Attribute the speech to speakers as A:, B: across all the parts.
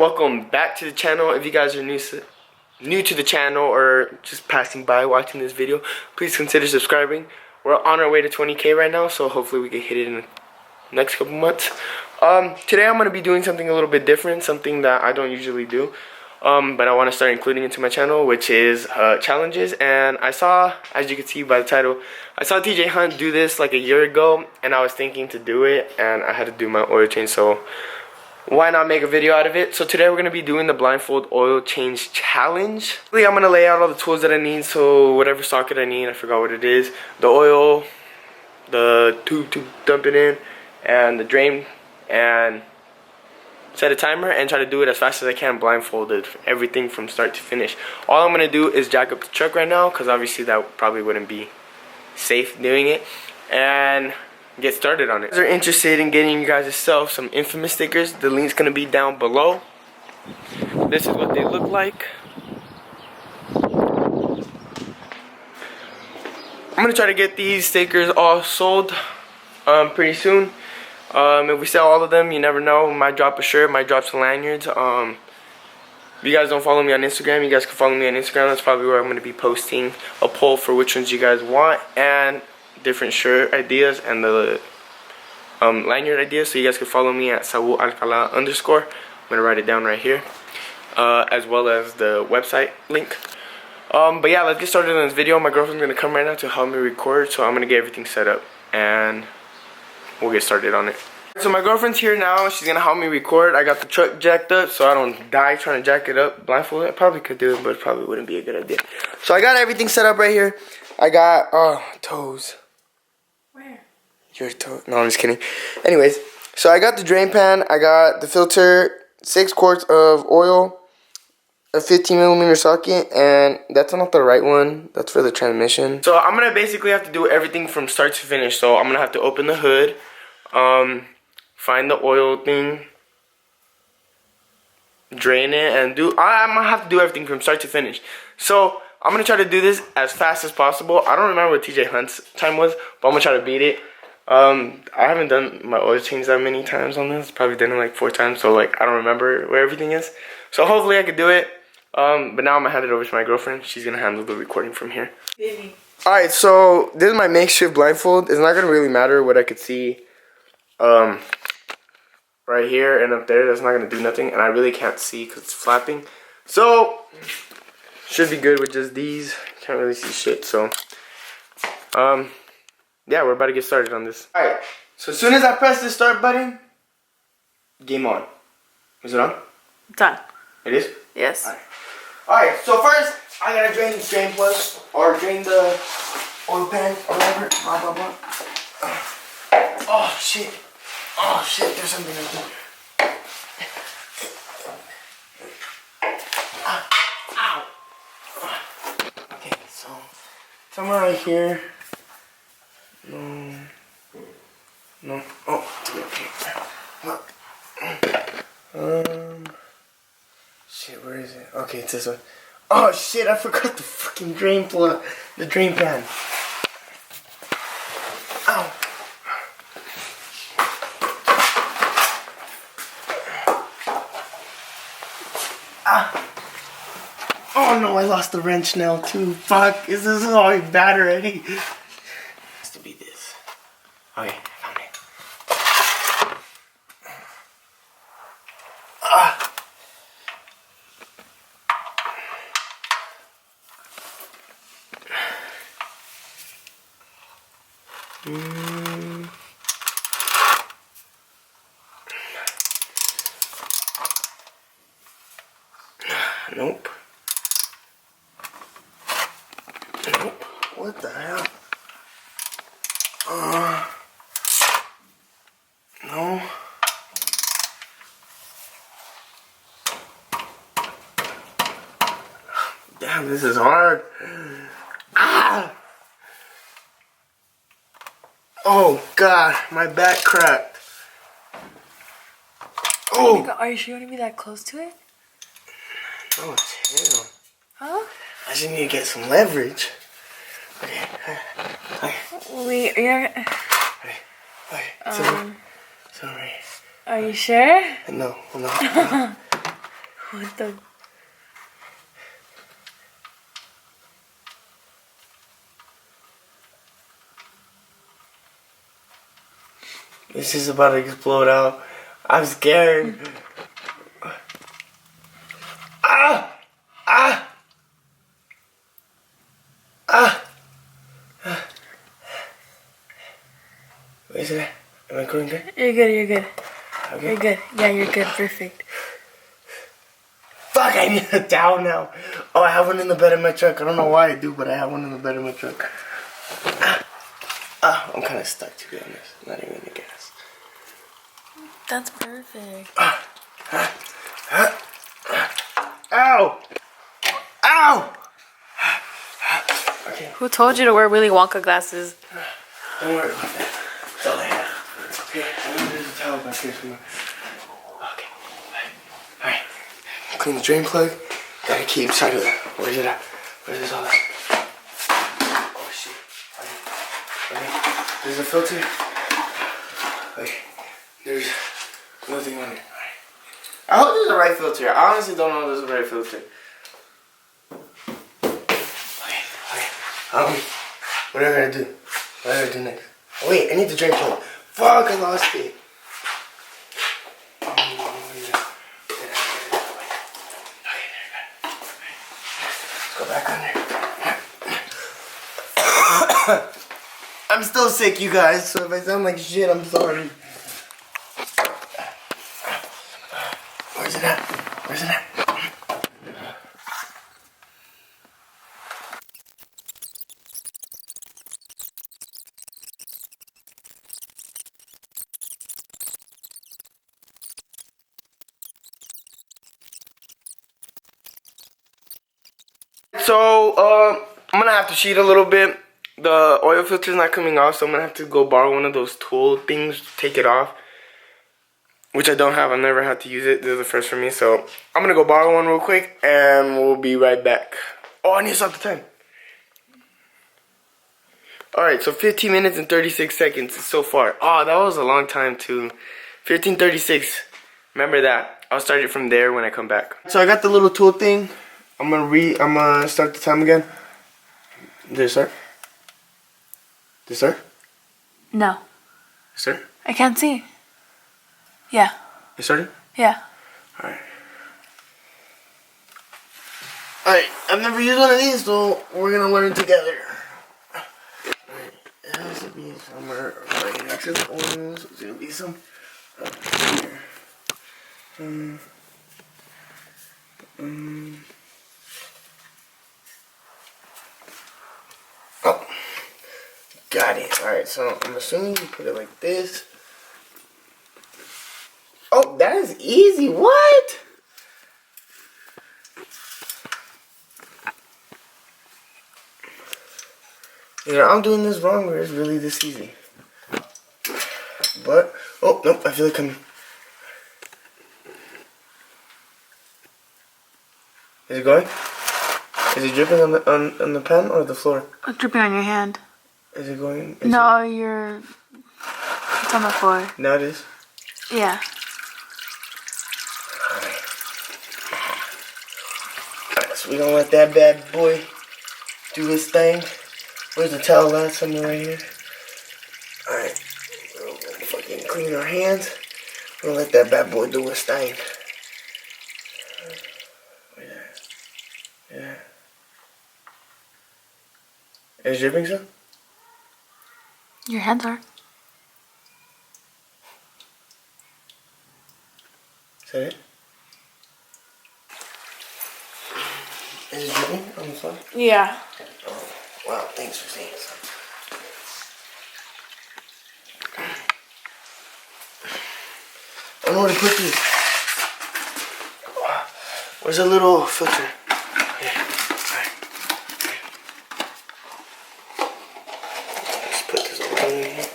A: Welcome back to the channel. If you guys are new to the channel or just passing by watching this video, please consider subscribing. We're on our way to 20K right now, so hopefully we can hit it in the next couple months. Today I'm going to be doing something a little bit different, something that I don't usually do, but I want to start including into my channel, which is challenges. And I saw, as you can see by the title, I saw TJ Hunt do this like a year ago, and I was thinking to do it, and I had to do my oil change, so why not make a video out of it? So today we're going to be doing the blindfold oil change challenge. I'm going to lay out all the tools that I need. So whatever socket I need, I forgot what it is, the oil, the tube to dump it in, and the drain, and set a timer and try to do it as fast as I can blindfolded, everything from start to finish. All I'm going to do is jack up the truck right now, because obviously that probably wouldn't be safe doing it, and get started on it. If you guys are interested in getting you guys yourself some infamous stickers, the link's gonna be down below. This is what they look like. I'm gonna try to get these stickers all sold pretty soon. If we sell all of them, you never know, might drop a shirt, might drop some lanyards. If you guys don't follow me on Instagram, you guys can follow me on Instagram. That's probably where I'm gonna be posting a poll for which ones you guys want, and different shirt ideas and the lanyard ideas, so you guys can follow me at Saul Alcala _. I'm gonna write it down right here, as well as the website link. But yeah, let's get started on this video. My girlfriend's gonna come right now to help me record, so I'm gonna get everything set up and we'll get started on it. So my girlfriend's here now. She's gonna help me record. I got the truck jacked up so I don't die trying to jack it up blindfolded. I probably could do it, but it probably wouldn't be a good idea. So I got everything set up right here. I got toes. Your toe. No, I'm just kidding. Anyways, so I got the drain pan, I got the filter, 6 quarts of oil, a 15mm socket, and that's not the right one. That's for the transmission. So I'm gonna basically have to do everything from start to finish. So I'm gonna have to open the hood, find the oil thing, drain it, and I'm gonna have to do everything from start to finish. So I'm gonna try to do this as fast as possible. I don't remember what TJ Hunt's time was, but I'm gonna try to beat it. I haven't done my oil change that many times on this. Probably done it like 4 times, so like I don't remember where everything is. So hopefully I could do it. But now I'm gonna hand it over to my girlfriend. She's gonna handle the recording from here. Alright, so this is my makeshift blindfold. It's not gonna really matter what I could see right here and up there. That's not gonna do nothing, and I really can't see because it's flapping. So should be good with just these. Can't really see shit, so yeah, we're about to get started on this. Alright, so as soon as I press the start button, game on. Is it on?
B: Done.
A: It is?
B: Yes.
A: Alright, so first, I gotta drain the drain plug, or drain the oil pan, or whatever, blah, blah, blah. Oh, shit. Oh, shit, there's something right there. Ow. Okay, so, somewhere right here. No. Oh, okay. Shit, where is it? Okay, it's this one. Oh shit, I forgot the fucking drain plug, the drain pan. Ow. Ah. Oh no, I lost the wrench now too. Fuck, this is all bad already. Has to be this. Okay, I found it. Nope. Nope. What the hell? No. Damn, this is hard. Ah! Oh god, my back cracked. Oh!
B: Are you sure you want to be that close to it?
A: Oh, damn.
B: Huh?
A: I just need to get some leverage. Okay.
B: Wait, you're...
A: Okay. Sorry.
B: Are you sure?
A: No, I'm not.
B: What the?
A: This is about to explode out. I'm scared. Ah! Ah! Ah! Where is it at? Am I going good?
B: You're good, you're good.
A: Okay.
B: You're good. Yeah, you're good. Perfect.
A: Fuck, I need a towel now. Oh, I have one in the bed of my truck. I don't know why I do, but I have one in the bed of my truck. I'm kind of stuck, to be honest. Not even in the gas.
B: That's perfect.
A: Ow! Ow! Okay.
B: Who told you to wear Willy Wonka glasses?
A: Don't worry about that. That's all I have. Okay, I know there's a towel back here somewhere. Okay. Alright. Clean the drain plug. Gotta keep sight of that. Where's it at? Where's this all at? Oh shit. Okay. There's a filter. Okay. There's nothing on it. Alright. I hope there's the right filter. I honestly don't know if there's the right filter. Okay. What am I gonna do? What do I do next? Oh, wait, I need the drain plug. Fuck, I lost it. Let's go back on there. I'm still sick, you guys, so if I sound like shit, I'm sorry. Where's it at? Where's it at? So, I'm gonna have to cheat a little bit. The oil filter's not coming off, so I'm gonna have to go borrow one of those tool things to take it off. Which I don't have. I've never had to use it. This is the first for me, so I'm gonna go borrow one real quick, and we'll be right back. Oh, I need to stop the time. Alright, so 15 minutes and 36 seconds so far. Oh, that was a long time too. 15:36. Remember that. I'll start it from there when I come back. So I got the little tool thing. I'm gonna start the time again. Did it start? Did it start?
B: No.
A: It start?
B: I can't see. Yeah.
A: It started?
B: Yeah.
A: Alright. Alright, I've never used one of these, so we're gonna learn together. Alright, it has to be somewhere right next to the oils. There's gonna be some up here. Oh, got it. Alright, so I'm assuming you put it like this. Oh, that is easy. What? Either I'm doing this wrong or it's really this easy. But, oh, nope, I feel it coming. Is it going? Is it dripping on the pen or the floor?
B: It's dripping on your hand.
A: Is it going?
B: No, it's on the floor.
A: Now it is?
B: Yeah.
A: Alright, so we're gonna let that bad boy do his thing. Where's the towel at? Somewhere right here. Alright. We're gonna fucking clean our hands. We're gonna let that bad boy do his thing. Yeah. Is it dripping some?
B: Your hands are.
A: Is that it? Is it dripping on the floor?
B: Yeah.
A: Oh, wow, thanks for saying something. I don't know where to put this. Where's a little filter? Yeah. Alright. Let's put this over in here.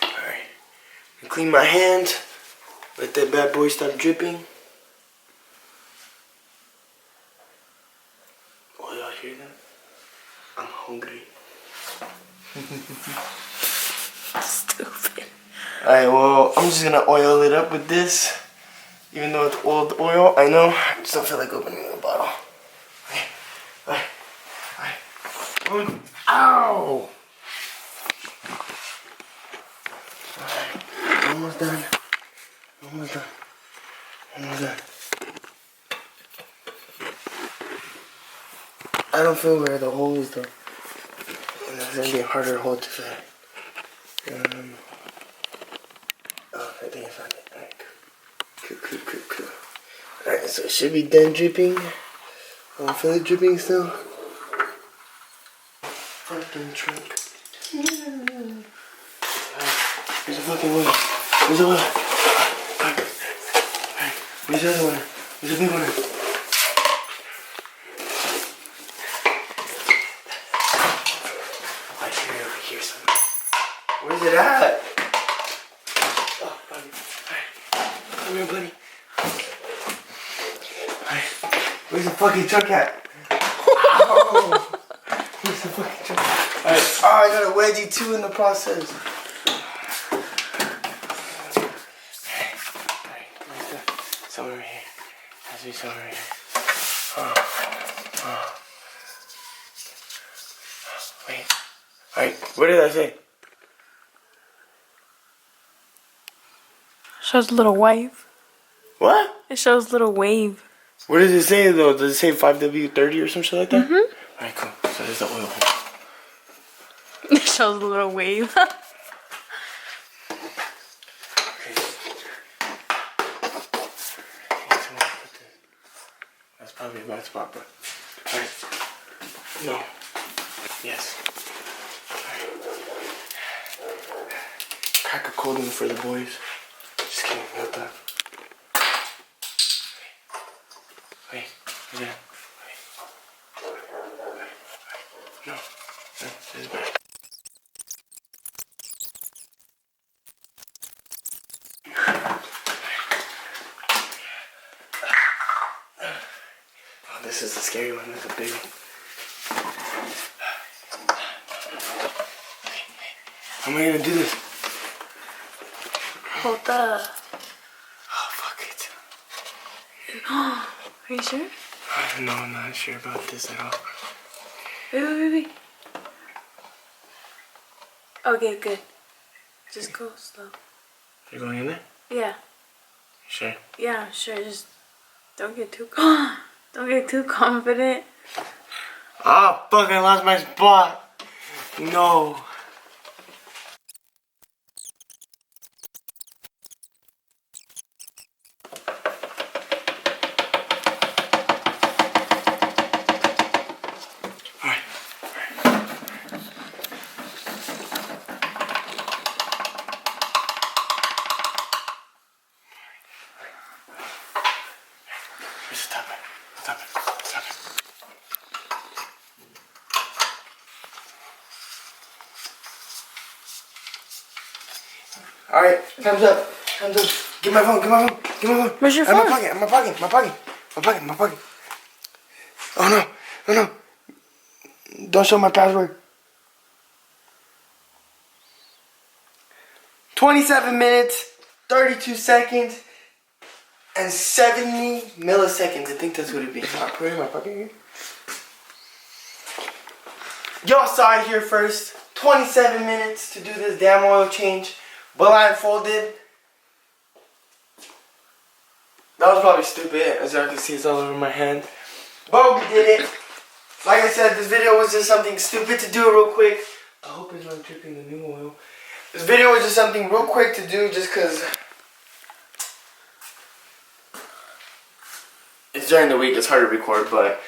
A: Alright. Clean my hands. Let that bad boy stop dripping. Oh, y'all hear that? I'm hungry.
B: Stupid.
A: Alright, well, I'm just gonna oil it up with this. Even though it's old oil, I know. I just don't feel like opening the bottle. Alright. Ow! Alright, almost done. Almost done. Almost done. I don't feel where the hole is though. And it's gonna be a harder hole to fit. Oh, I think I found it. Alright, cool. Alright, so it should be done dripping. I don't feel it dripping still. Fucking trunk. Where's the fucking one? Where's the one? Alright. Where's the other one? Where's the big one? Over here somewhere. Where's it at? Oh, buddy. Alright. Come here, buddy. Alright. Where's the fucking truck at? Oh. Where's the fucking truck? Alright. Oh, I got a wedgie too in the process. Somewhere here. Has to be somewhere here. Wait. Alright, what did I say?
B: Shows a little wave.
A: What?
B: It shows a little wave.
A: What does it say though? Does it say 5W30 or some shit like that?
B: Mm-hmm.
A: Alright, cool. So there's the oil.
B: It shows a little wave.
A: That's probably a bad spot, but alright. No. Yes. Alright. Crack a cold one for the boys. Just kidding, not that. Wait. Yeah. Wait. No. No, this is bad. Oh, this is the scary one. This is a big one. How am I gonna do this?
B: Hold the.
A: Oh, fuck it.
B: Are you sure?
A: No, I'm not sure about this at all.
B: Wait. Okay, good. Just go slow.
A: You're going in there?
B: Yeah.
A: Sure.
B: Yeah, sure. Just don't get too confident.
A: Ah, fuck, I lost my spot. No. Alright. Stop it. Alright, time's up. Get my phone.
B: Where's your
A: In my
B: phone?
A: pocket. Oh no. Don't show my password. 27 minutes, 32 seconds, and 70 milliseconds. I think that's what it'd be. I'll put it in my pocket here. Y'all saw it here first. 27 minutes to do this damn oil change. Blindfolded. That was probably stupid. As y'all can see, it's all over my hand. But we did it. Like I said, this video was just something stupid to do real quick. I hope it's not dripping the new oil. This video was just something real quick to do just because it's during the week. It's hard to record, but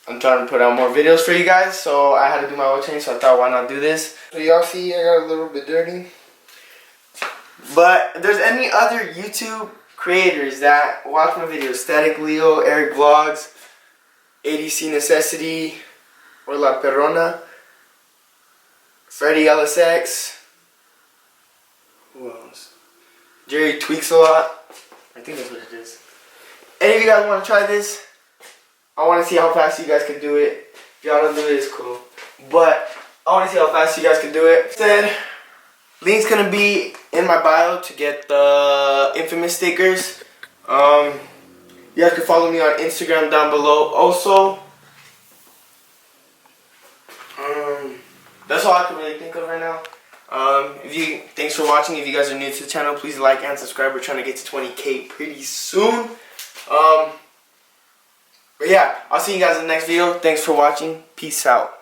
A: I'm trying to put out more videos for you guys. So I had to do my oil change, so I thought, why not do this? So y'all see I got a little bit dirty. But if there's any other YouTube creators that watch my videos, Static Leo, Eric Vlogs, a.d.c Necessity, or La Perrona, Freddy LSX, who else? Jerry Tweaks a lot. I think that's what it is. Any of you guys want to try this? I want to see how fast you guys can do it. If y'all don't do it, it's cool. But I want to see how fast you guys can do it. Instead, Link's gonna be in my bio to get the infamous stickers. You guys can follow me on Instagram down below. Also, that's all I can really think of right now. Thanks for watching. If you guys are new to the channel, please like and subscribe. We're trying to get to 20K pretty soon. But yeah, I'll see you guys in the next video. Thanks for watching. Peace out.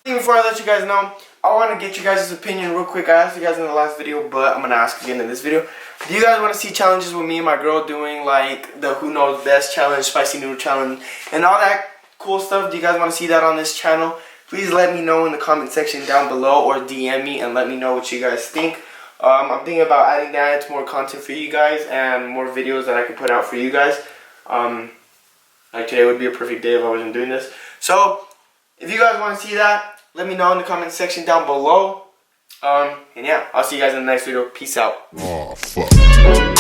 A: Before I let you guys know, I want to get you guys' opinion real quick. I asked you guys in the last video, but I'm going to ask again in this video. Do you guys want to see challenges with me and my girl doing like the Who Knows Best challenge, spicy noodle challenge, and all that cool stuff? Do you guys want to see that on this channel? Please let me know in the comment section down below or DM me and let me know what you guys think. I'm thinking about adding that to more content for you guys and more videos that I can put out for you guys. Like today would be a perfect day if I wasn't doing this. So, if you guys want to see that, let me know in the comment section down below. And yeah, I'll see you guys in the next video. Peace out. Oh, fuck.